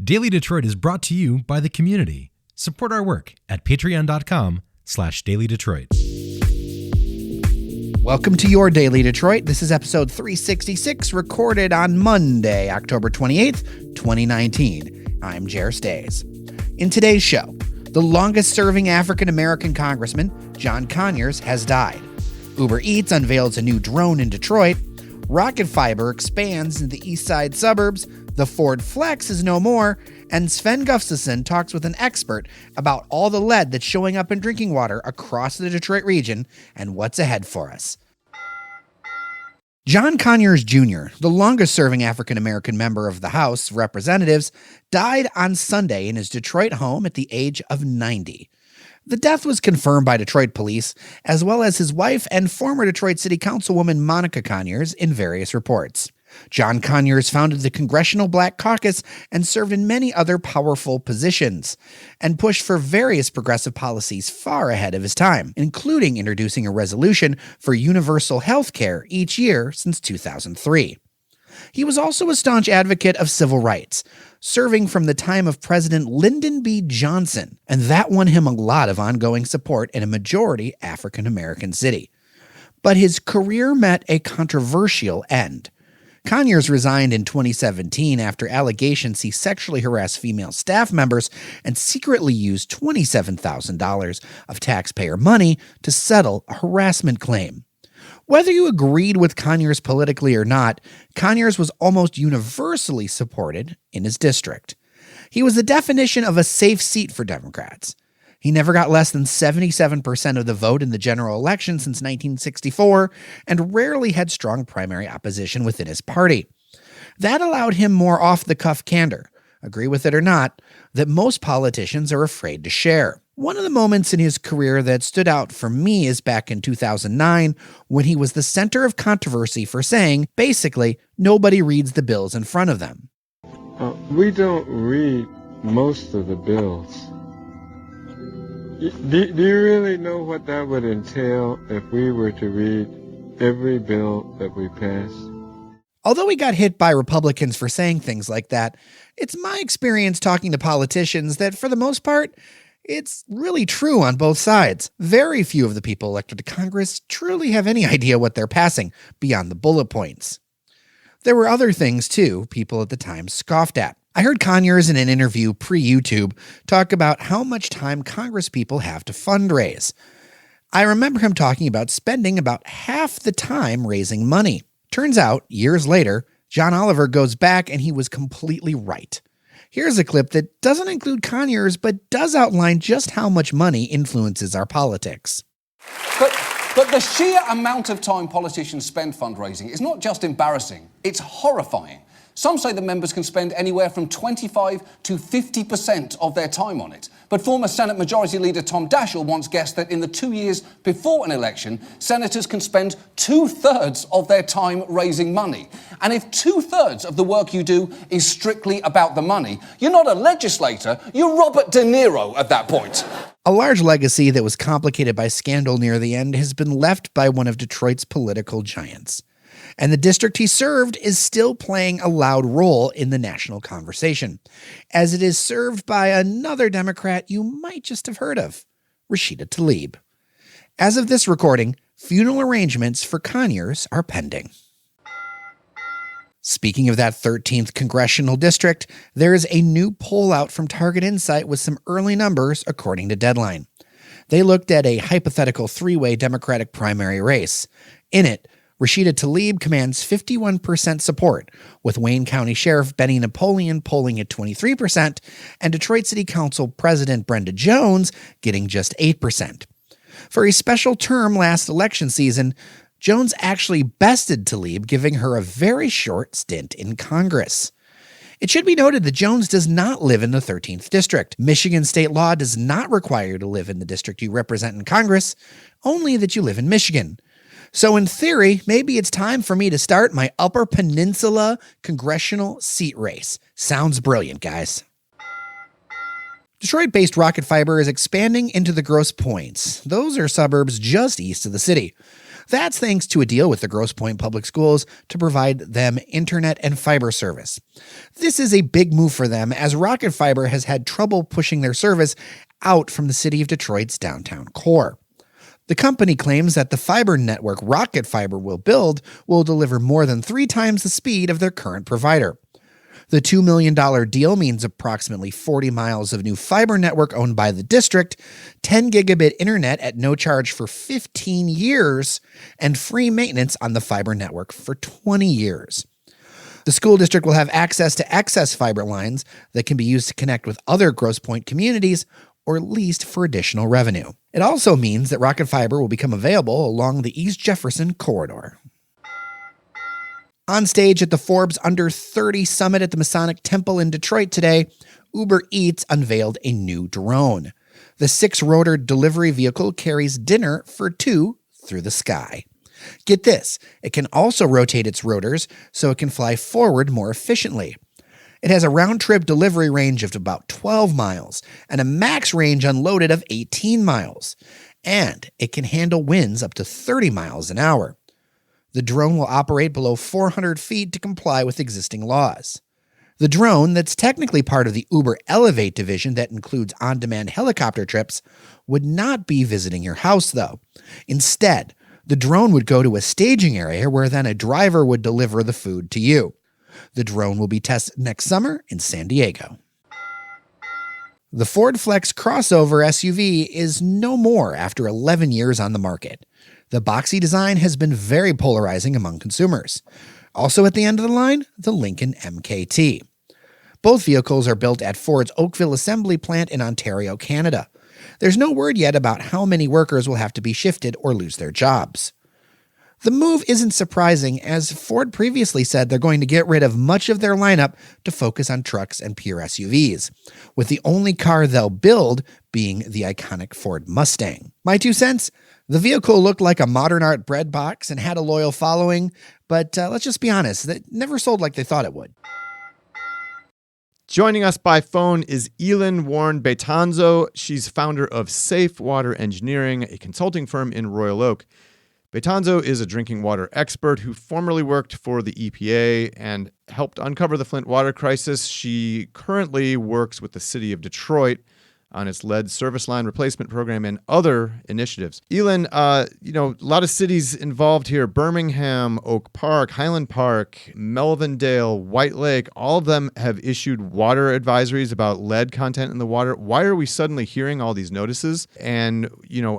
Daily Detroit is brought to you by the community. Support our work at patreon.com/dailydetroit. Welcome to your Daily Detroit. This is episode 366, recorded on Monday, October 28th, 2019. I'm Jer Stays. In today's show, the longest-serving African American Congressman, John Conyers, has died. Uber Eats unveils a new drone in Detroit. Rocket fiber expands in the east side suburbs. The Ford Flex is no more. And Sven Gustafsson talks with an expert about all the lead that's showing up in drinking water across the Detroit region and what's ahead for us. John Conyers Jr., the longest-serving African-American member of the House of Representatives, died on Sunday in his Detroit home at the age of 90. The death was confirmed by Detroit police, as well as his wife and former Detroit City Councilwoman Monica Conyers in various reports. John Conyers founded the Congressional Black Caucus and served in many other powerful positions, and pushed for various progressive policies far ahead of his time, including introducing a resolution for universal health care each year since 2003. He was also a staunch advocate of civil rights, serving from the time of President Lyndon B. Johnson, and that won him a lot of ongoing support in a majority African-American city. But his career met a controversial end. Conyers resigned in 2017 after allegations he sexually harassed female staff members and secretly used $27,000 of taxpayer money to settle a harassment claim. Whether you agreed with Conyers politically or not, Conyers was almost universally supported in his district. He was the definition of a safe seat for Democrats. He never got less than 77% of the vote in the general election since 1964 and rarely had strong primary opposition within his party. That allowed him more off-the-cuff candor, agree with it or not, that most politicians are afraid to share. One of the moments in his career that stood out for me is back in 2009 when he was the center of controversy for saying, basically, nobody reads the bills in front of them. We don't read most of the bills. Do you really know what that would entail if we were to read every bill that we pass? Although he got hit by Republicans for saying things like that, it's my experience talking to politicians that, for the most part, it's really true on both sides. Very few of the people elected to Congress truly have any idea what they're passing beyond the bullet points. There were other things, too, people at the time scoffed at. I heard Conyers in an interview pre-YouTube talk about how much time Congress people have to fundraise. I remember him talking about spending about half the time raising money. Turns out, years later, John Oliver goes back and he was completely right. Here's a clip that doesn't include Conyers, but does outline just how much money influences our politics. But the sheer amount of time politicians spend fundraising is not just embarrassing, it's horrifying. Some say the members can spend anywhere from 25 to 50% of their time on it. But former Senate Majority Leader Tom Daschle once guessed that in the 2 years before an election, senators can spend 2/3 of their time raising money. And if 2/3 of the work you do is strictly about the money, you're not a legislator, you're Robert De Niro at that point. A large legacy that was complicated by scandal near the end has been left by one of Detroit's political giants. And the district he served is still playing a loud role in the national conversation, as it is served by another Democrat you might just have heard of, Rashida Tlaib. As of this recording, funeral arrangements for Conyers are pending. Speaking of that 13th congressional district, there is a new poll out from Target Insight with some early numbers according to Deadline. They looked at a hypothetical three-way Democratic primary race. In it, Rashida Tlaib commands 51% support, with Wayne County Sheriff Benny Napoleon polling at 23% and Detroit City Council President Brenda Jones getting just 8%. For a special term last election season, Jones actually bested Tlaib, giving her a very short stint in Congress. It should be noted that Jones does not live in the 13th district. Michigan state law does not require you to live in the district you represent in Congress, only that you live in Michigan. So in theory, maybe it's time for me to start my Upper Peninsula congressional seat race. Sounds brilliant, guys. Detroit-based Rocket Fiber is expanding into the Grosse Pointes. Those are suburbs just east of the city. That's thanks to a deal with the Grosse Pointe Public Schools to provide them internet and fiber service. This is a big move for them, as Rocket Fiber has had trouble pushing their service out from the city of Detroit's downtown core. The company claims that the fiber network Rocket Fiber will build will deliver more than 3 times the speed of their current provider. The $2 million deal means approximately 40 miles of new fiber network owned by the district, 10 gigabit internet at no charge for 15 years, and free maintenance on the fiber network for 20 years. The school district will have access to excess fiber lines that can be used to connect with other Grosse Pointe communities or leased for additional revenue. It also means that Rocket Fiber will become available along the East Jefferson corridor. On stage at the Forbes Under 30 Summit at the Masonic Temple in Detroit today, Uber Eats unveiled a new drone. The 6-rotor delivery vehicle carries dinner for 2 through the sky. Get this, it can also rotate its rotors so it can fly forward more efficiently. It has a round-trip delivery range of about 12 miles and a max range unloaded of 18 miles. And it can handle winds up to 30 miles an hour. The drone will operate below 400 feet to comply with existing laws. The drone, that's technically part of the Uber Elevate division that includes on-demand helicopter trips, would not be visiting your house, though. Instead, the drone would go to a staging area where then a driver would deliver the food to you. The drone will be tested next summer in San Diego. The Ford Flex crossover SUV is no more after 11 years on the market. The boxy design has been very polarizing among consumers. Also at the end of the line, the Lincoln MKT. Both vehicles are built at Ford's Oakville assembly plant in Ontario, Canada. There's no word yet about how many workers will have to be shifted or lose their jobs. The move isn't surprising, as Ford previously said they're going to get rid of much of their lineup to focus on trucks and pure SUVs, with the only car they'll build being the iconic Ford Mustang. My 2 cents? The vehicle looked like a modern art bread box and had a loyal following, but let's just be honest, it never sold like they thought it would. Joining us by phone is Elin Betanzo. She's founder of Safe Water Engineering, a consulting firm in Royal Oak. Betanzo is a drinking water expert who formerly worked for the EPA and helped uncover the Flint Water Crisis. She currently works with the city of Detroit on its lead service line replacement program and other initiatives. Elin, a lot of cities involved here: Birmingham, Oak Park, Highland Park, Melvindale, White Lake, all of them have issued water advisories about lead content in the water. Why are we suddenly hearing all these notices? And,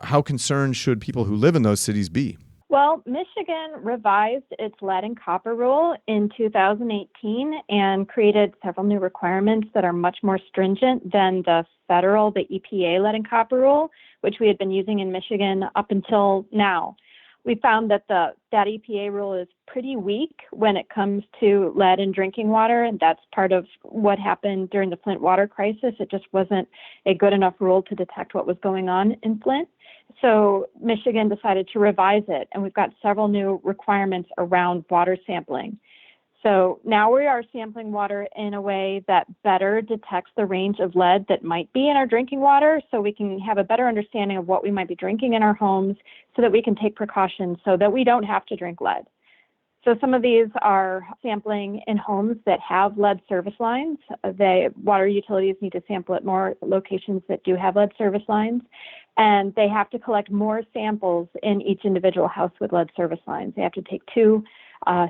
how concerned should people who live in those cities be? Well, Michigan revised its lead and copper rule in 2018 and created several new requirements that are much more stringent than the EPA lead and copper rule, which we had been using in Michigan up until now. We found that that EPA rule is pretty weak when it comes to lead in drinking water, and that's part of what happened during the Flint Water Crisis. It just wasn't a good enough rule to detect what was going on in Flint. So Michigan decided to revise it, and we've got several new requirements around water sampling. So now we are sampling water in a way that better detects the range of lead that might be in our drinking water, so we can have a better understanding of what we might be drinking in our homes so that we can take precautions so that we don't have to drink lead. So some of these are sampling in homes that have lead service lines. The water utilities need to sample at more locations that do have lead service lines. And they have to collect more samples in each individual house with lead service lines. They have to take 2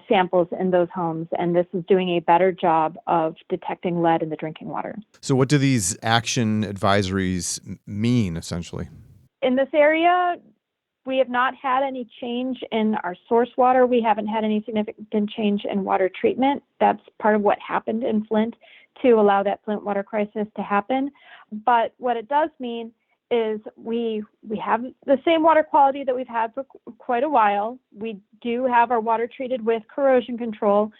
samples in those homes, and this is doing a better job of detecting lead in the drinking water. So what do these action advisories mean, essentially? In this area, we have not had any change in our source water. We haven't had any significant change in water treatment. That's part of what happened in Flint to allow that Flint water crisis to happen. But what it does mean is we have the same water quality that we've had for quite a while. We do have our water treated with corrosion control,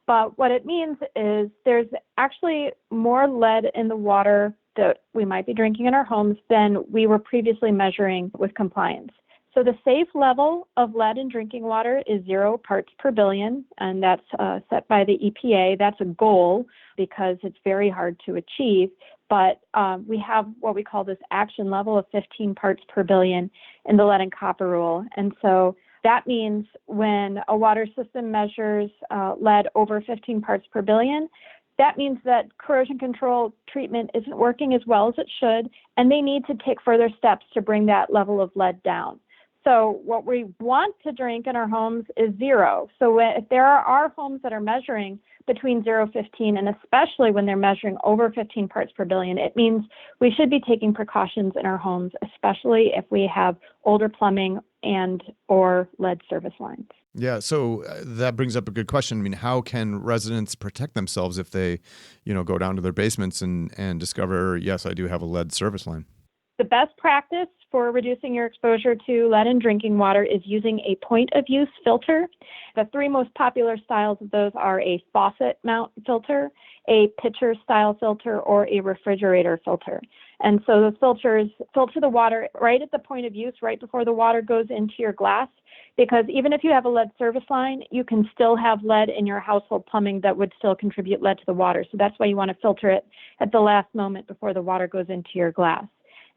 but what it means is there's actually more lead in the water that we might be drinking in our homes than we were previously measuring with compliance. So the safe level of lead in drinking water is 0 parts per billion, and that's set by the EPA. That's a goal because it's very hard to achieve. But we have what we call this action level of 15 parts per billion in the lead and copper rule. And so That means when a water system measures lead over 15 parts per billion, that means that corrosion control treatment isn't working as well as it should, and they need to take further steps to bring that level of lead down. So what we want to drink in our homes is zero. So if there are homes that are measuring between 0 and 15, and especially when they're measuring over 15 parts per billion, it means we should be taking precautions in our homes, especially if we have older plumbing and or lead service lines. Yeah, so that brings up a good question. I mean, how can residents protect themselves if they, go down to their basements and discover, yes, I do have a lead service line? The best practice for reducing your exposure to lead in drinking water is using a point-of-use filter. The three most popular styles of those are a faucet mount filter, a pitcher-style filter, or a refrigerator filter. And so those filters filter the water right at the point of use, right before the water goes into your glass, because even if you have a lead service line, you can still have lead in your household plumbing that would still contribute lead to the water. So that's why you want to filter it at the last moment before the water goes into your glass.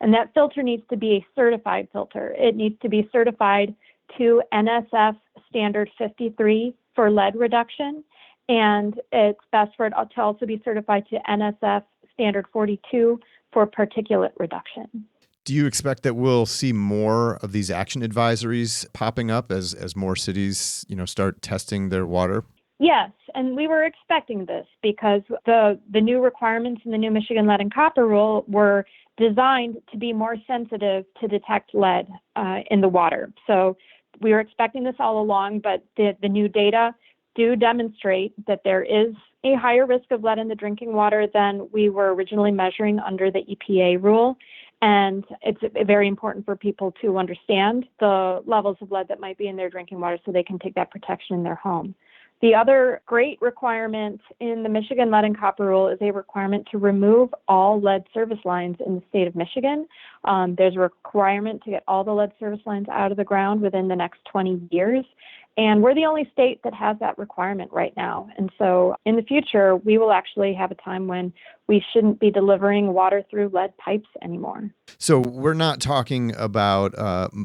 And that filter needs to be a certified filter. It needs to be certified to NSF standard 53 for lead reduction. And it's best for it to also be certified to NSF standard 42 for particulate reduction. Do you expect that we'll see more of these action advisories popping up as more cities, start testing their water? Yes, and we were expecting this because the new requirements in the new Michigan Lead and Copper Rule were designed to be more sensitive to detect lead in the water. So we were expecting this all along, but the new data do demonstrate that there is a higher risk of lead in the drinking water than we were originally measuring under the EPA rule. And it's very important for people to understand the levels of lead that might be in their drinking water so they can take that protection in their home. The other great requirement in the Michigan Lead and Copper Rule is a requirement to remove all lead service lines in the state of Michigan. There's a requirement to get all the lead service lines out of the ground within the next 20 years. And we're the only state that has that requirement right now. And so in the future, we will actually have a time when we shouldn't be delivering water through lead pipes anymore. So we're not talking about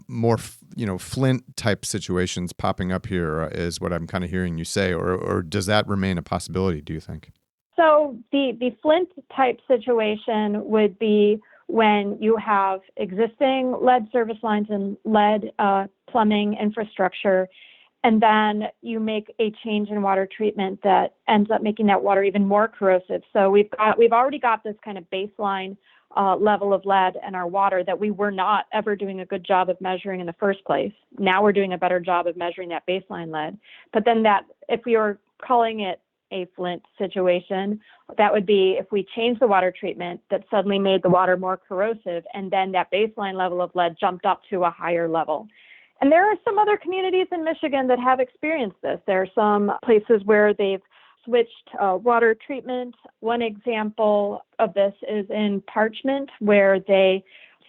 more, Flint type situations popping up here is what I'm kind of hearing you say, or does that remain a possibility, do you think? So the Flint type situation would be when you have existing lead service lines and lead plumbing infrastructure, and then you make a change in water treatment that ends up making that water even more corrosive. So we've already got this kind of baseline level of lead in our water that we were not ever doing a good job of measuring in the first place. Now we're doing a better job of measuring that baseline lead. But then if we were calling it a Flint situation, that would be if we changed the water treatment that suddenly made the water more corrosive, and then that baseline level of lead jumped up to a higher level. And there are some other communities in Michigan that have experienced this. There are some places where they've switched water treatment. One example of this is in Parchment, where they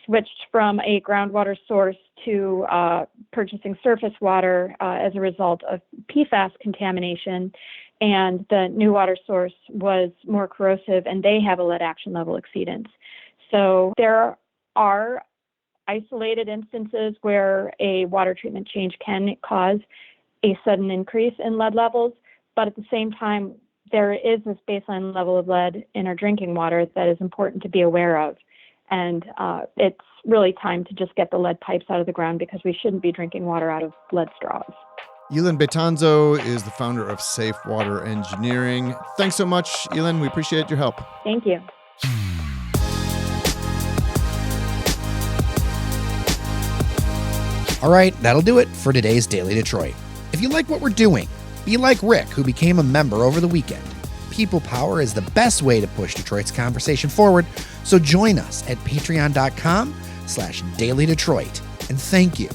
switched from a groundwater source to purchasing surface water as a result of PFAS contamination. And the new water source was more corrosive, and they have a lead action level exceedance. So there are isolated instances where a water treatment change can cause a sudden increase in lead levels, but at the same time, there is this baseline level of lead in our drinking water that is important to be aware of. And it's really time to just get the lead pipes out of the ground because we shouldn't be drinking water out of lead straws. Elin Betanzo is the founder of Safe Water Engineering. Thanks so much, Elin. We appreciate your help. Thank you. All right, that'll do it for today's Daily Detroit. If you like what we're doing, be like Rick, who became a member over the weekend. People power is the best way to push Detroit's conversation forward, so join us at patreon.com/Daily Detroit. And thank you.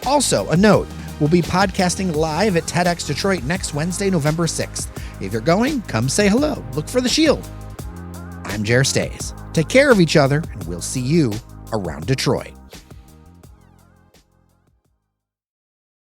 Also, a note, we'll be podcasting live at TEDx Detroit next Wednesday, November 6th. If you're going, come say hello. Look for the shield. I'm Jer Stays. Take care of each other, and we'll see you around Detroit.